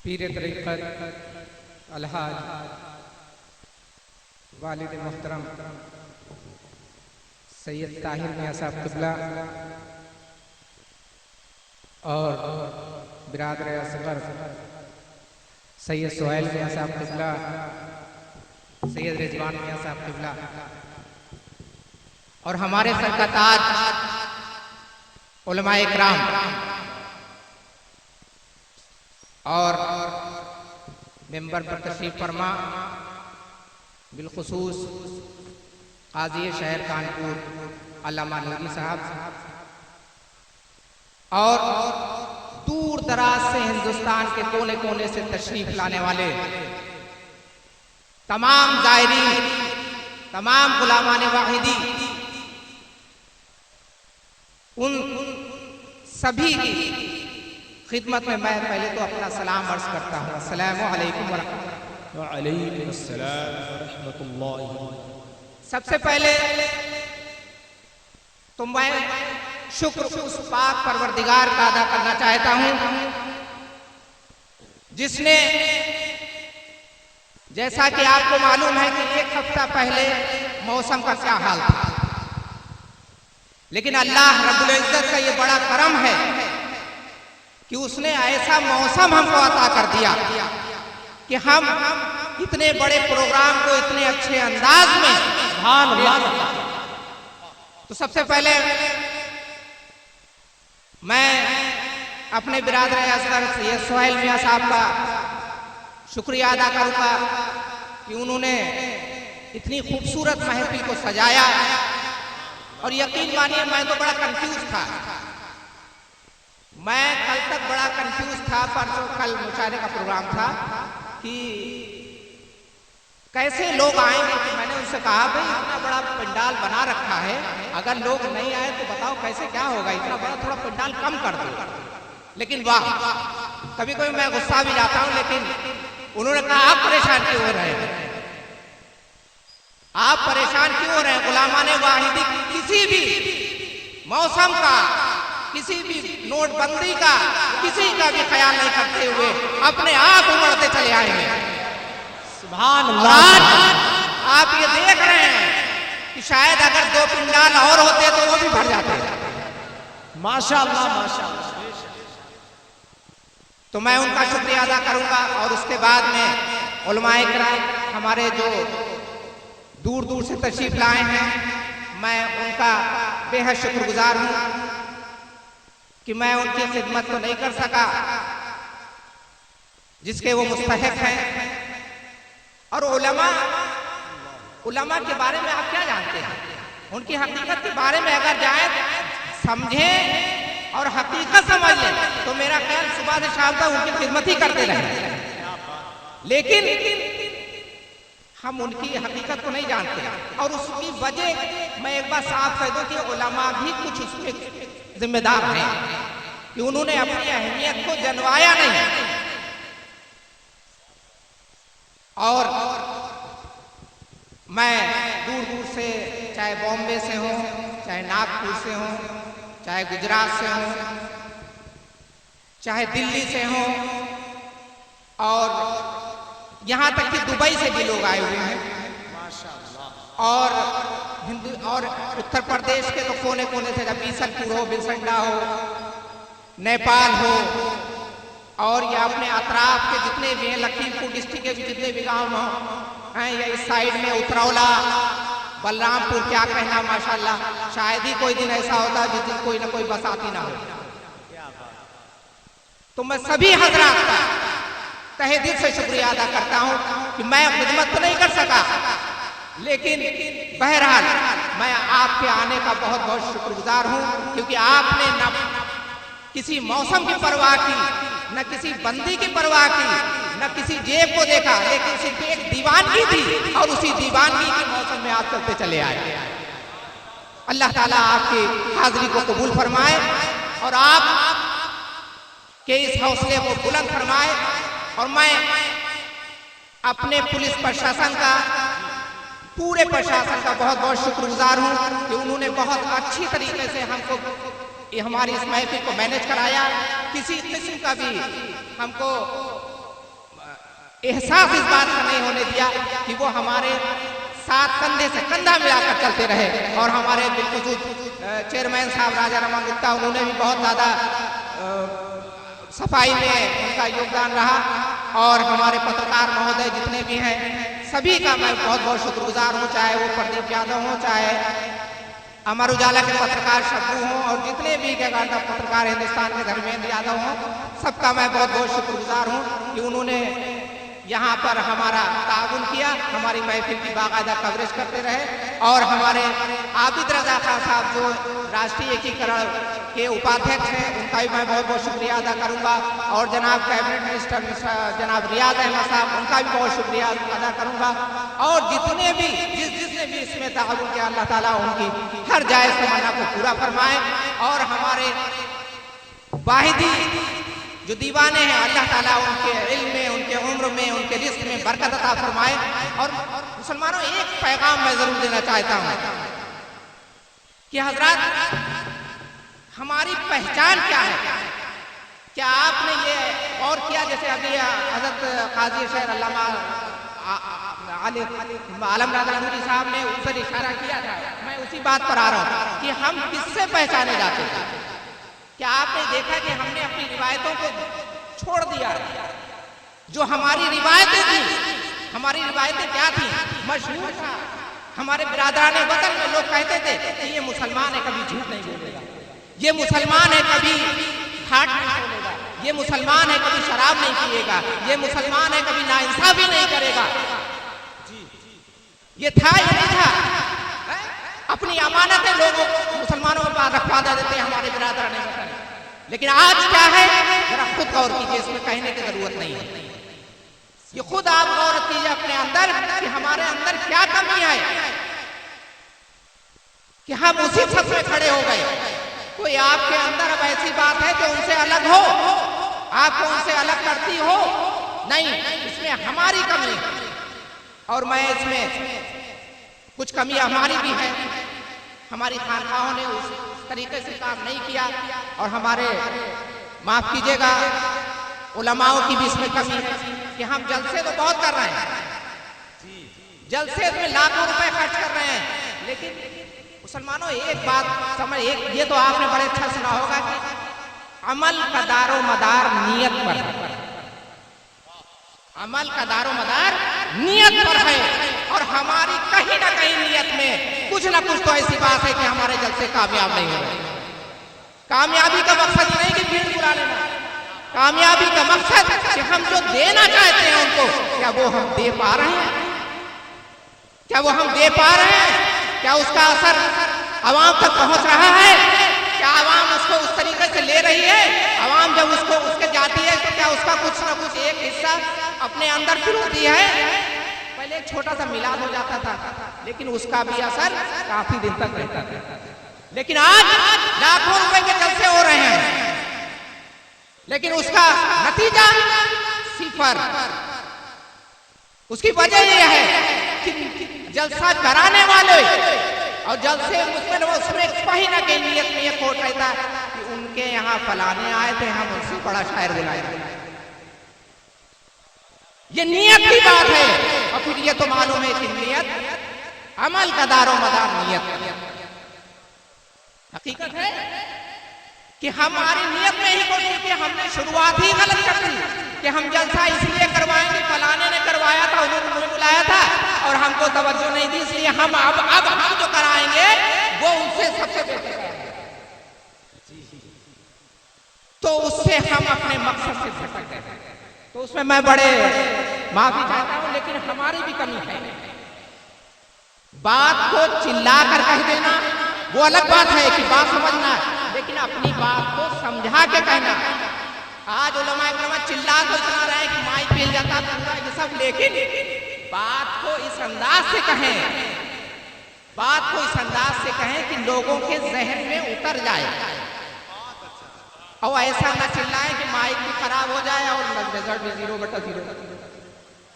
पीर तरीक़त अलहाज वालिद मोहतरम सैयद ताहिर मियां साहब क़िबला और बिरादर असग़र सैयद सुहैल मियां साहब क़िबला, सैयद रिजवान मियां साहब क़िबला और हमारे सर का ताज उलमाए इकराम और मेंबर पर तशरीफ फरमा बिलखुसूस काज़ी शहर कानपुर अल्लामा नूरी साहब और दूर दराज से हिंदुस्तान के कोने कोने से तशरीफ लाने वाले तमाम ज़ायरीन, तमाम गुलामान वाहिदी, उन सभी की खिदमत में मैं पहले तो अपना सलाम अर्ज करता हूँ। अस्सलामु अलैकुम व रहमतुल्लाहि। सबसे पहले तो मैं शुक्र उस पाक परवरदिगार का अदा करना चाहता हूँ जिसने, जैसा कि आपको मालूम है कि एक हफ्ता पहले मौसम का क्या हाल था, लेकिन अल्लाह रब्बुल इज्जत का ये बड़ा करम है कि उसने ऐसा मौसम हमको अता कर दिया कि हम इतने बड़े प्रोग्राम को इतने अच्छे अंदाज में तो सबसे पहले मैं अपने बिरादर असग़र सैयद सुहैल मियां साहब का शुक्रिया अदा करूंगा कि उन्होंने इतनी खूबसूरत महफिल को सजाया। और यकीन मानिए मैं तो बड़ा कंफ्यूज था, मैं कल तक बड़ा कंफ्यूज था, परसों कल मुशायरे का प्रोग्राम था कि कैसे लोग आएंगे। कि मैंने उनसे कहा भाई इतना बड़ा पंडाल बना रखा है, अगर लोग नहीं आए तो बताओ कैसे क्या होगा, इतना बड़ा थोड़ा पंडाल कम कर दो। लेकिन वाह, कभी कभी मैं गुस्सा भी जाता हूं, लेकिन उन्होंने कहा आप परेशान क्यों हो रहे हैं, आप परेशान क्यों हो रहे हैं। गुलामाने वाहिदी किसी भी मौसम का, किसी भी नोटबंदी का, किसी का भी ख्याल नहीं करते हुए अपने आप उमड़ते चले आएंगे। सुभान अल्लाह। आप ये देख रहे हैं कि शायद अगर 2 पंडाल और होते तो वो भी भर जाते। माशाअल्लाह माशाअल्लाह। तो मैं उनका शुक्रिया अदा करूंगा और उसके बाद में उलमाए इकराम हमारे जो दूर दूर से तशरीफ लाए हैं, मैं उनका बेहद शुक्रगुजार हूं कि मैं उनकी खिदमत तो नहीं कर सका जिसके वो मुस्तहिक हैं। और उलमा के बारे में आप क्या जानते हैं, उनकी हकीकत के बारे में अगर जाए समझें और हकीकत समझ लें तो मेरा ख्याल सुबह से शाम तक उनकी खिदमत ही करते रहें। लेकिन हम उनकी हकीकत को नहीं जानते और उसकी वजह मैं एक बार साफ कह दूं कि उलमा भी कुछ उसमें जिम्मेदार हैं कि उन्होंने अपनी अहमियत को जनवाया नहीं। और मैं दूर दूर से, चाहे बॉम्बे से हो, चाहे नागपुर से हो, चाहे गुजरात से हो, चाहे दिल्ली से हो, और यहाँ तक कि दुबई से भी लोग आए हुए हैं, और उत्तर प्रदेश के तो कोने कोने से, जब बीसलपुर हो, बिलसंडा हो, नेपाल हो, और ये अपने अतराफ के जितने भी हैं, लखीमपुर डिस्ट्रिक्ट के भी जितने भी गाँव हैं, या इस साइड में उतरौला, बलरामपुर, क्या कहना माशाल्लाह। शायद ही कोई दिन ऐसा होता जिस दिन कोई ना कोई बस आती ना हो। तो मैं सभी हजरात का तहे दिल से शुक्रिया अदा करता हूं कि मैं खिदमत तो नहीं कर सका, लेकिन बहरहाल मैं आपके आने का बहुत बहुत शुक्रगुजार हूं, क्योंकि आपने न किसी मौसम की परवाह की, न किसी बंदी की परवाह की, न किसी जेब को देखा, लेकिन सिर्फ एक दीवानगी थी और उसी दीवानगी के मौसम में आप चलते चले आए। अल्लाह ताला आपकी हाजिरी को कबूल फरमाए और आप के इस हौसले को बुलंद फरमाए। और मैं अपने पुलिस प्रशासन का, पूरे प्रशासन का बहुत बहुत शुक्रगुजार हूं कि उन्होंने बहुत अच्छी तरीके से हमको हमारी इस महफिल को मैनेज कराया। किसी किस्म का भी हमको एहसास इस बात का नहीं होने दिया कि वो हमारे साथ कंधे से कंधा मिलाकर चलते रहे। और हमारे बिल्कुल चेयरमैन साहब राजा रमन गुप्ता, उन्होंने भी बहुत ज़्यादा सफाई में उनका योगदान रहा। और हमारे पत्रकार महोदय जितने भी हैं सभी का मैं बहुत बहुत शुक्रगुजार हूँ, चाहे वो प्रदीप यादव हो, चाहे अमर उजाला के पत्रकार शब्बू हों, और जितने भी पत्रकार हिंदुस्तान के धर्मेंद्र यादव हों, सबका मैं बहुत बहुत शुक्रगुजार हूँ कि उन्होंने यहाँ पर हमारा ताउन किया, हमारी महफिल की बाकायदा कवरेज करते रहे। और हमारे आबिद रजा खान साहब जो राष्ट्रीय एकीकरण के उपाध्यक्ष हैं, उनका भी मैं बहुत बहुत शुक्रिया अदा करूँगा। और जनाब कैबिनेट मिनिस्टर जनाब रियाज अहमद साहब, उनका भी बहुत शुक्रिया अदा करूँगा। और जितने भी जिसने भी इसमें ताउन किया, अल्लाह ताला उनकी हर जायज़ तमन्ना को पूरा फरमाए। और हमारे वाहिदी जो दीवाने हैं, अल्लाह ताला उनके इल्म में, उनके उम्र में, उनके रिस्क में बरकत अता फरमाए। और मुसलमानों, एक पैगाम मैं जरूर देना चाहता हूँ कि हजरत, हमारी पहचान क्या है? क्या आपने ये गौर किया? जैसे अभी हजरत काजी शहर अल्लामा आलम राजा नूरी साहब ने उस पर इशारा किया था, मैं उसी बात पर आ रहा हूँ कि हम किससे पहचाने जाते हैं। क्या आपने देखा कि हमने अपनी रिवायतों को छोड़ दिया? जो हमारी रिवायतें थी, हमारी रिवायतें क्या थी? मशहूर था, हमारे बिरादरान वतन में लोग कहते थे कि ये मुसलमान है, कभी झूठ नहीं बोलेगा, ये मुसलमान है, कभी खाट नहीं बोलेगा, ये मुसलमान है, कभी शराब नहीं पिएगा, ये मुसलमान है, कभी नाइंसाफी नहीं करेगा। ये था या नहीं था? अपनी अमानतें लोगों मुसलमानों के पास रखवा देते हैं हमारे बिरादरान वतन। लेकिन आज क्या है, जरा खुद गौर कीजिए, इसमें कहने की जरूरत नहीं है। ये खुद आप गौर कीजिए अपने अंदर कि हमारे अंदर क्या कमी है कि हम उसी सफ में खड़े हो गए। कोई आपके अंदर अब ऐसी बात है कि उनसे अलग हो, आपको उनसे अलग करती हो, नहीं, इसमें हमारी कमी है। और मैं इसमें कुछ कमी हमारी भी है, हमारी खानकाहों ने उस तरीके से काम नहीं किया। और हमारे, माफ कीजिएगा, उलमाओं की भी इसमें कमी है कि हम जलसे तो बहुत कर रहे हैं, जलसे में लाखों रुपए खर्च कर रहे हैं, लेकिन मुसलमानों एक बात समझ, ये तो आपने बड़े अच्छा सुना होगा कि अमल का दारो मदार नियत पर है। अमल का दारो मदार नियत पर है। और हमारी कहीं ना कहीं नियत में कुछ ना कुछ तो ऐसी बात है कि हमारे जलसे कामयाब नहीं हो रहे। कामयाबी का मकसद नहीं कि भीड़ बुला लेना, कामयाबी का मकसद कि हम जो देना चाहते हैं उनको, क्या वो हम दे पा रहे हैं? क्या वो हम दे पा रहे हैं? क्या उसका असर आवाम तक पहुंच रहा है? क्या आवाम उसको उस तरीके से ले रही है? आवाम जब उसको उसके जाती है तो क्या उसका कुछ ना कुछ एक हिस्सा अपने अंदर फिर होती है? पहले एक छोटा सा मिलाद हो जाता था, लेकिन उसका भी असर काफी दिन तक रहता था। लेकिन आज लाखों रुपए के जलसे हो रहे हैं, लेकिन उसका नतीजा सिफर। उसकी वजह यह है कि जलसा कराने वाले और जलसे उसमें कहीं ना कहीं नियत में यह खोट रहता है कि उनके यहाँ फलाने आए थे, हम उनसे बड़ा शायर बुलाए। ये नियत की बात है। और फिर ये तो मालूम है कि नियत, अमल का दारो मदार नियत। हकीकत है कि हमारी नियत में ही कोशिश की, हमने शुरुआत ही गलत कर दी कि हम जलसा इसलिए करवाएंगे, फलाने ने करवाया था, उन्होंने मुझे बुलाया था और हमको तवज्जो नहीं दी, इसलिए हम अब हम जो कराएंगे वो उनसे सबसे बेहतर है। तो उससे हम अपने मकसद से भटक गए। तो उसमें मैं बड़े माफी चाहता हूं, लेकिन हमारी भी कमी है। बात को चिल्लाकर कह देना वो अलग बात है कि बात समझना, लेकिन अपनी बात को समझा के कहना। आज उलमा इकराम चिल्ला तो इतना रहे कि माइक मिल जाता था ये सब, लेकिन बात को इस अंदाज से कहें, बात को इस अंदाज से कहें कि लोगों के जहन में उतर जाए। और ऐसा न चिल्लाएं कि माइक भी खराब हो जाए और रिजल्ट भी 0/0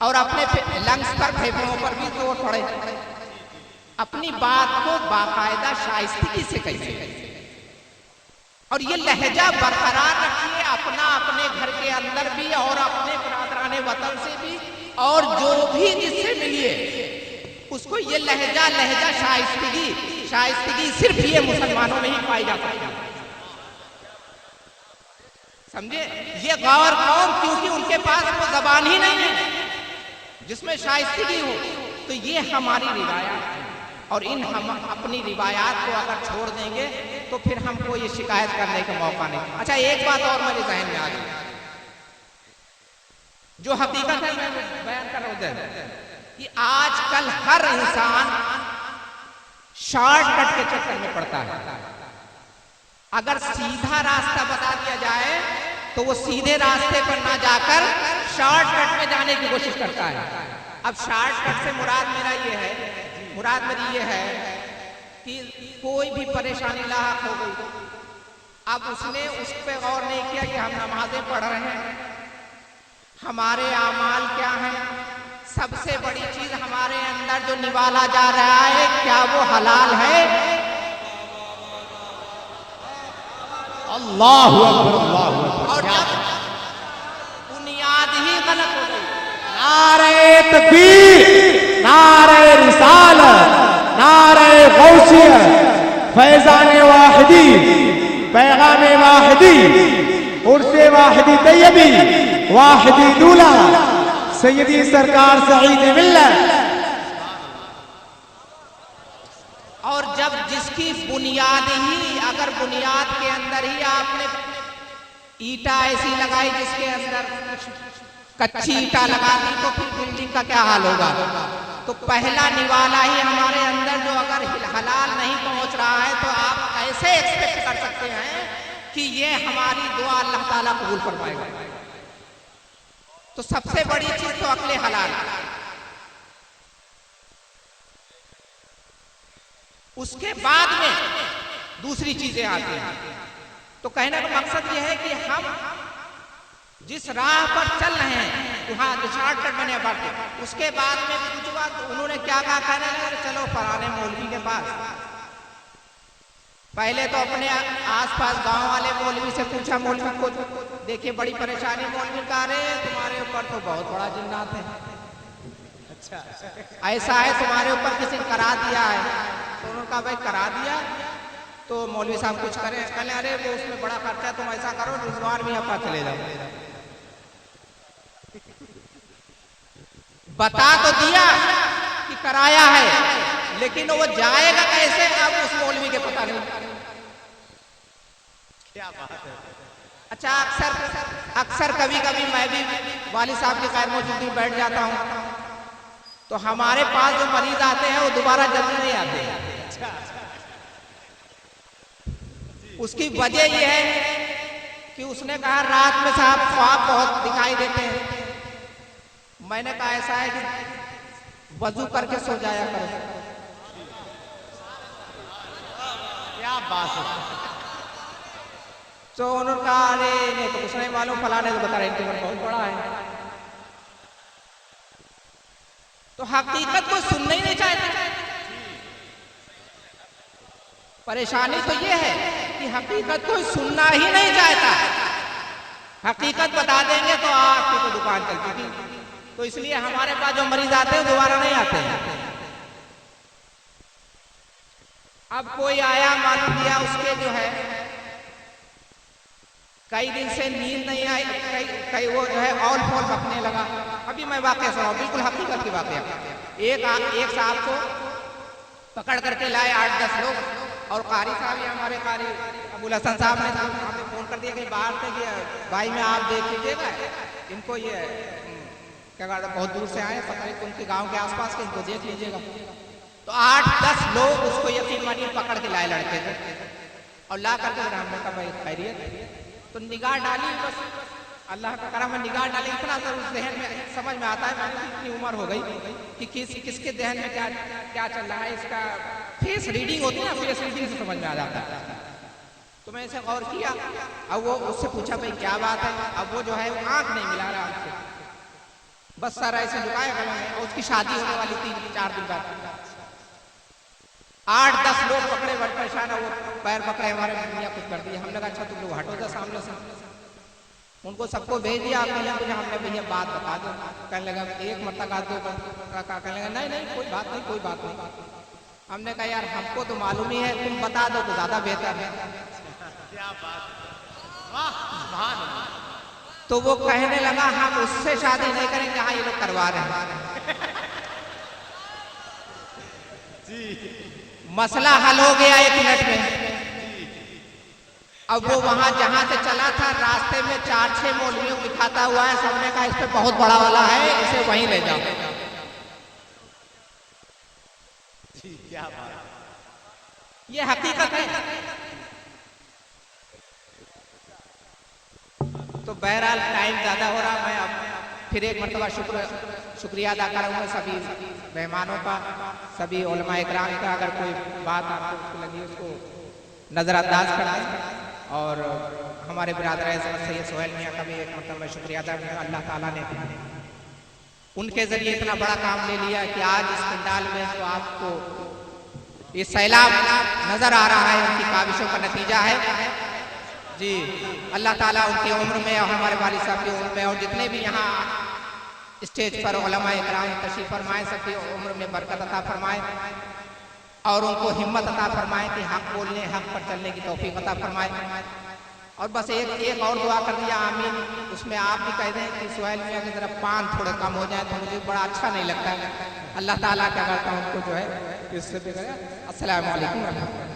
और अपने लंग्स पर, फेफड़ों पर भी जोर पड़े। अपनी बात को बाकायदा शाइस्तगी से कहिए और ये लहजा बरकरार रखिए, अपना अपने घर के अंदर भी और अपने बिरादराने वतन से भी और जो भी जिससे मिलिए उसको ये लहजा लहजा शाइस्तगी सिर्फ ये मुसलमानों में ही पाई जा सकती है। समझे? ये गौर कौम, क्योंकि उनके पास वो जबान ही नहीं है जिसमें शाइस्तगी हो। तो ये हमारी रिवायात है, और हम अपनी रिवायात को अगर छोड़ देंगे तो फिर हमको ये शिकायत करने का मौका नहीं। अच्छा, एक बात और मेरे जहन में आ गई, जो हकीकत है मैं बयान कर रहा हूं कि आजकल हर इंसान शॉर्टकट के चक्कर में पड़ता है। अगर सीधा रास्ता बता दिया जाए तो वो सीधे रास्ते पर ना जाकर शॉर्टकट में जाने की कोशिश करता है। अब शॉर्टकट से मुराद मेरी ये है कि कोई भी परेशानी लाहक हो गई, अब उसने उस पर गौर नहीं किया कि हम नमाजें पढ़ रहे हैं, हमारे आमाल क्या हैं, सबसे बड़ी चीज हमारे अंदर जो निवाला जा रहा है क्या वो हलाल है? अल्लाहु अकबर, अल्लाहु अकबर। और जब बुनियाद ही गलत हो गई, नारे तकबीर, नारे रिसालत, नारे गौसियत, फैजान वाहिदी, पैगाम वाहिदी, उर्से वाहिदी तैयबी, वाहिदी दूल्हा, सैयदी सरकार सईद मिल्लत। और जब जिसकी बुनियाद ही, अगर बुनियाद के अंदर ही आपने ईटा ऐसी लगाई जिसके अंदर कच्ची ईटा लगा दी तो फिर बिल्डिंग का क्या हाल होगा? तो पहला निवाला ही हमारे अंदर जो अगर हलाल नहीं पहुंच रहा है तो आप कैसे एक्सपेक्ट कर सकते हैं कि ये हमारी दुआ अल्लाह ताला कबूल फरमाएगा? तो सबसे बड़ी चीज तो अक्ले हलाल, उसके बाद में दूसरी चीजें आती हैं। तो कहने का मकसद यह है कि हम जिस राह पर चल रहे हैं वहां जो शॉर्टकट बने बाटे, उसके बाद में भी कुछ बात उन्होंने क्या कहा, कहने लगे चलो फलाने मौलवी के पास। पहले तो अपने आसपास गांव वाले मौलवी से पूछा, मौलवी को देखिए बड़ी परेशानी, मौलवी कह रहे तुम्हारे ऊपर तो बहुत बड़ा जिन्नात है, अच्छा ऐसा है तुम्हारे ऊपर किसी ने करा दिया है। तो उन्होंने कहा भाई करा दिया तो मौलवी साहब कुछ करें? कहले अरे वो उसमें बड़ा खर्चा है, तुम ऐसा करो रिजवान भी अपना चले जाओ। बता तो दिया कि कराया है, लेकिन वो जाएगा कैसे अब उस मौलवी के पता नहीं। क्या बात है। अच्छा, अक्सर कभी कभी मैं भी वाली साहब की खैर मौजूदगी बैठ जाता हूँ, तो हमारे पास जो मरीज आते हैं वो दोबारा जल्दी नहीं आते। उसकी वजह यह है कि उसने कहा रात में साहब ख्वाब बहुत दिखाई देते हैं। मैंने कहा ऐसा है कि वजू करके सो जाया करो। क्या बात है। तो उन्होंने कहा अरे नहीं तो कुछ नहीं मालूम, फलाने तो बता रहे बहुत बड़ा है। तो हकीकत को सुनना ही नहीं चाहता। परेशानी तो ये है कि हकीकत को सुनना ही नहीं चाहता। हकीकत बता देंगे तो आपकी तो दुकान चलती थी। तो इसलिए हमारे पास जो मरीज आते हैं दोबारा नहीं आते हैं। अब कोई आया, मालूम दिया उसके जो है कई दिन से नींद नहीं आई, कई वो जो है ऑल फॉल बकने लगा। अभी मैं वाकया सुनाऊं, बिल्कुल हकीकत की वाकया। एक साहब को पकड़ करके लाए 8-10 लोग, और कारी साहब या हमारे कारी अबुल हसन साहब ने हमें फोन कर दिया कि बाहर से कि भाई में आप देख लीजिएगा इनको, ये क्या कहते बहुत दूर से आए, पता नहीं उनके गांव के आसपास के, इनको देख लीजिएगा। तो 8-10 लोग उसको यकीन मानिए पकड़ के लाए लड़के थे, और ला करके हमने कहा भाई खैरियत। तो निगाह डाली, बस अल्लाह का करम है, निगाह डाली, इतना सर उस जहन में समझ में आता है। मैंने इतनी उम्र हो गई कि किसके जहन में क्या चल रहा है, इसका फेस रीडिंग होती है ना, फेस रीडिंग से समझ में आ जाता है। तो मैं ऐसे गौर किया, अब वो उससे पूछा भाई क्या बात है। अब वो जो है आंख नहीं मिला रहा हमसे, बस सर ऐसे झुकाया गला में। और उसकी शादी होने वाली 3-4 दिन बाद 8-10 लोग पकड़े, बड़े परेशान है। वो पैर पकड़े हमारे, कुछ कर दिया। हमने कहा अच्छा तुम लोग हटो जा सामने से। उनको सबको भेज दिया। कहने मुझे हमने भैया बात बता दो। कहने लगा एक मरतबा दो कहने लगा नहीं नहीं कोई बात नहीं कोई बात नहीं। हमने कहा यार हमको तो मालूम ही है, तुम बता दो तो ज्यादा बेहतर है। क्या बात, वाह सुभान अल्लाह। तो वो कहने लगा हम उससे शादी नहीं करेंगे, हाँ ये लोग करवा रहे हैं। मसला हल हो गया 1 मिनट में। अब वो वहां जहां से चला था रास्ते में 4-6 मौलवियों को दिखाता हुआ है। सबने कहा इस पे बहुत बड़ा वाला है, इसे वहीं ले जाओ। क्या बात, ये हकीकत है। तो बहरहाल टाइम ज्यादा हो रहा, मैं अब फिर एक मरतबा शुक्रिया अदा करूंगा सभी मेहमानों का, सभी उलमा इकराम का। अगर कोई बात आपको लगी उसको नजरअंदाज कर दें। और हमारे बिरादर सैयद सोहेल मियाँ का भी एक मतलब मैं शुक्रिया अदा करूँगा। अल्लाह ताला ने उनके जरिए इतना बड़ा काम ले लिया कि आज इस पंडाल में तो आपको ये सैलाब नजर आ रहा है, उनकी काविशों का नतीजा है जी। अल्लाह ताला उनकी उम्र में और हमारे वालिद साहब की उम्र में और जितने भी यहाँ स्टेज पर उलमा इकराम तशरीफ फरमाए सबकी उम्र में बरकत अता फरमाए और उनको हिम्मत अता फरमाए कि हक बोलने हक पर चलने की तौफीक अता फरमाए। और बस एक और दुआ कर दिया आमीन। उसमें आप भी कह दें कि सोहेल मियाँ की तरफ पान थोड़े कम हो जाए तो मुझे बड़ा अच्छा नहीं लगता है। अल्लाह ताला क्या करता है उनको जो है इससे भी करें। अस्सलाम वालेकुम।